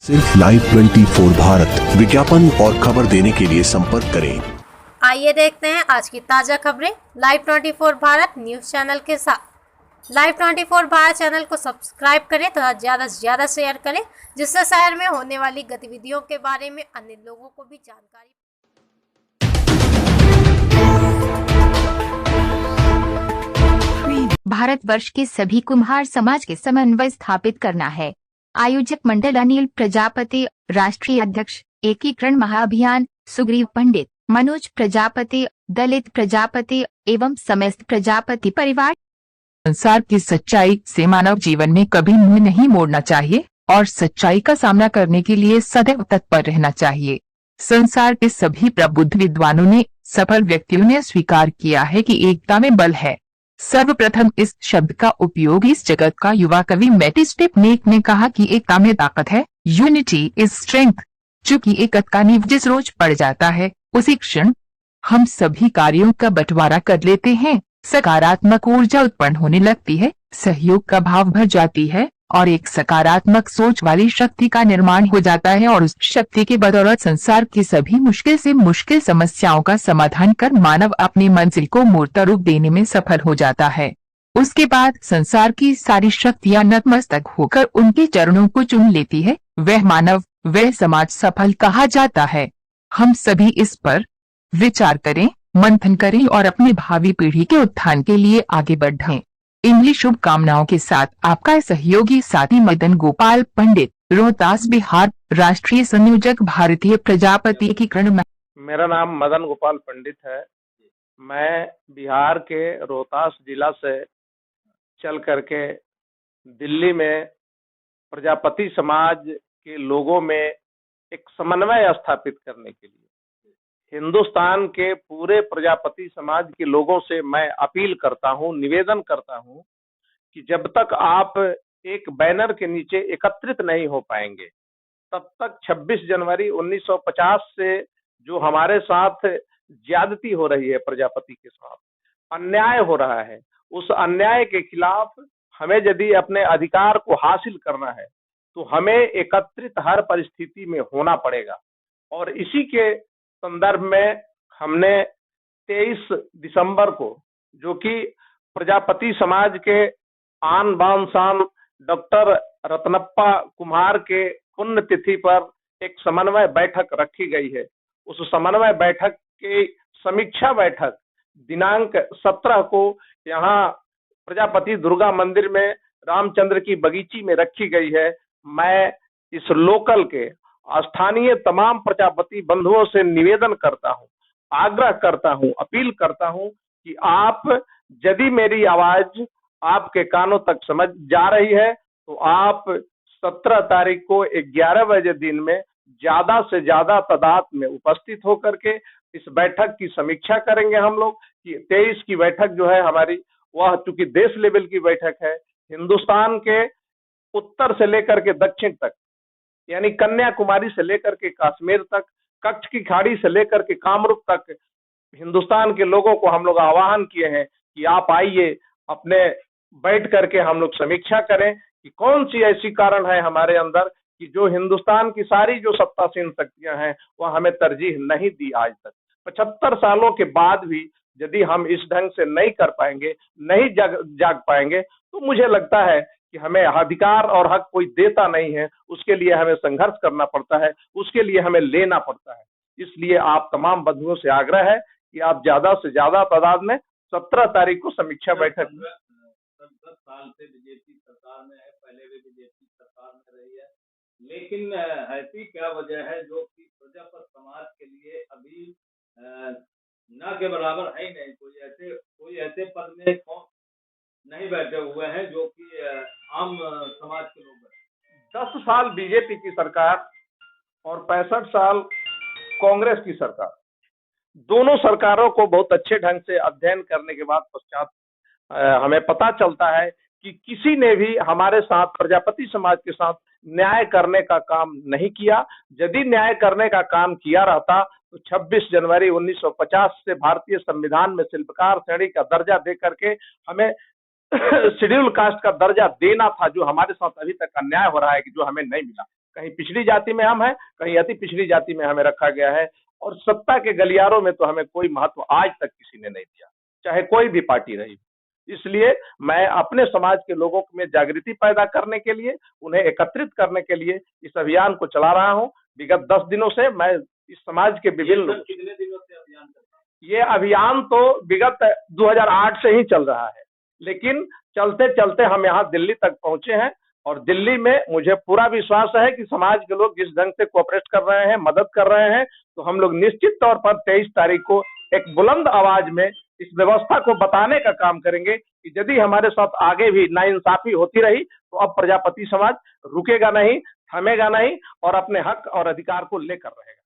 सिर्फ लाइव 24 भारत विज्ञापन और खबर देने के लिए संपर्क करें। आइए देखते हैं आज की ताज़ा खबरें लाइव 24 भारत न्यूज़ चैनल के साथ। लाइव 24 भारत चैनल को सब्सक्राइब करें तथा ज़्यादा से ज़्यादा शेयर करें, जिससे शहर में होने वाली गतिविधियों के बारे में अन्य लोगों को भी जानकारी। भारतवर्ष के सभी कुम्हार समाज के समन्वय स्थापित करना है। आयोजक मंडल अनिल प्रजापति, राष्ट्रीय अध्यक्ष एकीकरण महाअभियान सुग्रीव पंडित, मनोज प्रजापति, दलित प्रजापति एवं समस्त प्रजापति परिवार। संसार की सच्चाई से मानव जीवन में कभी मुंह नहीं मोड़ना चाहिए और सच्चाई का सामना करने के लिए सदैव तत्पर रहना चाहिए। संसार के सभी प्रबुद्ध विद्वानों ने, सफल व्यक्तियों ने स्वीकार किया है कि एकता में बल है। सर्वप्रथम इस शब्द का उपयोग इस जगत का युवा कवि मैटिस टिपनेक ने कहा कि एकता में ताकत है, यूनिटी इज स्ट्रेंथ। चूंकि एकता का नींव जिस रोज पड़ जाता है, उसी क्षण हम सभी कार्यों का बंटवारा कर लेते हैं, सकारात्मक ऊर्जा उत्पन्न होने लगती है, सहयोग का भाव भर जाती है और एक सकारात्मक सोच वाली शक्ति का निर्माण हो जाता है और उस शक्ति के बदौलत संसार की सभी मुश्किल से मुश्किल समस्याओं का समाधान कर मानव अपनी मंजिल को मूर्त रूप देने में सफल हो जाता है। उसके बाद संसार की सारी शक्तियां नतमस्तक होकर उनके चरणों को चुम लेती है। वह मानव, वह समाज सफल कहा जाता है। हम सभी इस पर विचार करें, मंथन करें और अपनी भावी पीढ़ी के उत्थान के लिए आगे बढ़ें। इन्हीं शुभकामनाओं के साथ आपका सहयोगी साथी मदन गोपाल पंडित, रोहतास, बिहार, राष्ट्रीय संयोजक भारतीय प्रजापति एकीकरण। मेरा नाम मदन गोपाल पंडित है। मैं बिहार के रोहतास जिला से चल करके दिल्ली में प्रजापति समाज के लोगों में एक समन्वय स्थापित करने के लिए हिंदुस्तान के पूरे प्रजापति समाज के लोगों से मैं अपील करता हूं, निवेदन करता हूं कि जब तक आप एक बैनर के नीचे एकत्रित नहीं हो पाएंगे, तब तक 26 जनवरी 1950 से जो हमारे साथ ज्यादती हो रही है, प्रजापति के साथ अन्याय हो रहा है, उस अन्याय के खिलाफ हमें यदि अपने अधिकार को हासिल करना है तो हमें एकत्रित हर परिस्थिति में होना पड़ेगा। और इसी के संदर्भ में हमने 23 दिसंबर को, जो कि प्रजापति समाज के आन बान शान डॉक्टर रत्नप्पा कुम्हार के पुण्यतिथि पर एक समन्वय बैठक रखी गई है। उस समन्वय बैठक की समीक्षा बैठक दिनांक 17 को यहाँ प्रजापति दुर्गा मंदिर में रामचंद्र की बगीची में रखी गई है। मैं इस लोकल के स्थानीय तमाम प्रजापति बंधुओं से निवेदन करता हूं, आग्रह करता हूं, अपील करता हूं कि आप, यदि मेरी आवाज आपके कानों तक समझ जा रही है तो आप 17 तारीख को 11 बजे दिन में ज्यादा से ज्यादा तादाद में उपस्थित होकर के इस बैठक की समीक्षा करेंगे। हम लोग कि 23 की बैठक जो है हमारी, वह चूंकि देश लेवल की बैठक है, हिंदुस्तान के उत्तर से लेकर के दक्षिण तक, यानी कन्याकुमारी से लेकर के कश्मीर तक, कच्छ की खाड़ी से लेकर के कामरूप तक हिंदुस्तान के लोगों को हम लोग आह्वान किए हैं कि आप आइए, अपने बैठ करके हम लोग समीक्षा करें कि कौन सी ऐसी कारण है हमारे अंदर कि जो हिंदुस्तान की सारी जो सत्तासीन शक्तियां हैं वह हमें तरजीह नहीं दी आज तक। 75 सालों के बाद भी यदि हम इस ढंग से नहीं कर पाएंगे, नहीं जाग पाएंगे, तो मुझे लगता है कि हमें अधिकार और हक कोई देता नहीं है, उसके लिए हमें संघर्ष करना पड़ता है, उसके लिए हमें लेना पड़ता है। इसलिए आप तमाम बंधुओं से आग्रह है कि आप ज्यादा से ज्यादा तादाद में 17 तारीख को समीक्षा बैठक। 10 साल से बीजेपी सरकार में है, पहले भी बीजेपी सरकार में रही है, लेकिन ऐसी क्या वजह है जो कि प्रजापति समाज के लिए अभी न के बराबर है ही नहीं। कोई ऐसे पद में नहीं बैठे हुए हैं जो कि आम समाज के लोग हैं। 10 साल बीजेपी की सरकार और 65 साल कांग्रेस की सरकार, दोनों सरकारों को बहुत अच्छे ढंग से अध्ययन करने के बाद पश्चात हमें पता चलता है कि किसी ने भी हमारे साथ, प्रजापति समाज के साथ न्याय करने का काम नहीं किया। यदि न्याय करने का काम किया रहता तो 26 जनवरी 1950 से भारतीय संविधान में शिल्पकार श्रेणी का दर्जा दे करके हमें शेड्यूल कास्ट का दर्जा देना था, जो हमारे साथ अभी तक अन्याय हो रहा है कि जो हमें नहीं मिला। कहीं पिछड़ी जाति में हम हैं, कहीं अति पिछड़ी जाति में हमें रखा गया है, और सत्ता के गलियारों में तो हमें कोई महत्व आज तक किसी ने नहीं दिया, चाहे कोई भी पार्टी रही। इसलिए मैं अपने समाज के लोगों में जागृति पैदा करने के लिए, उन्हें एकत्रित करने के लिए इस अभियान को चला रहा हूं। विगत 10 दिनों से मैं इस समाज के विभिन्न, कितने दिनों से अभियान चल रहा है? ये अभियान तो विगत 2008 से ही चल रहा है, लेकिन चलते चलते हम यहाँ दिल्ली तक पहुंचे हैं, और दिल्ली में मुझे पूरा विश्वास है कि समाज के लोग जिस ढंग से कोऑपरेट कर रहे हैं, मदद कर रहे हैं, तो हम लोग निश्चित तौर पर 23 तारीख को एक बुलंद आवाज में इस व्यवस्था को बताने का काम करेंगे कि यदि हमारे साथ आगे भी नाइंसाफी होती रही तो अब प्रजापति समाज रुकेगा नहीं, थमेगा नहीं, और अपने हक और अधिकार को लेकर रहेगा।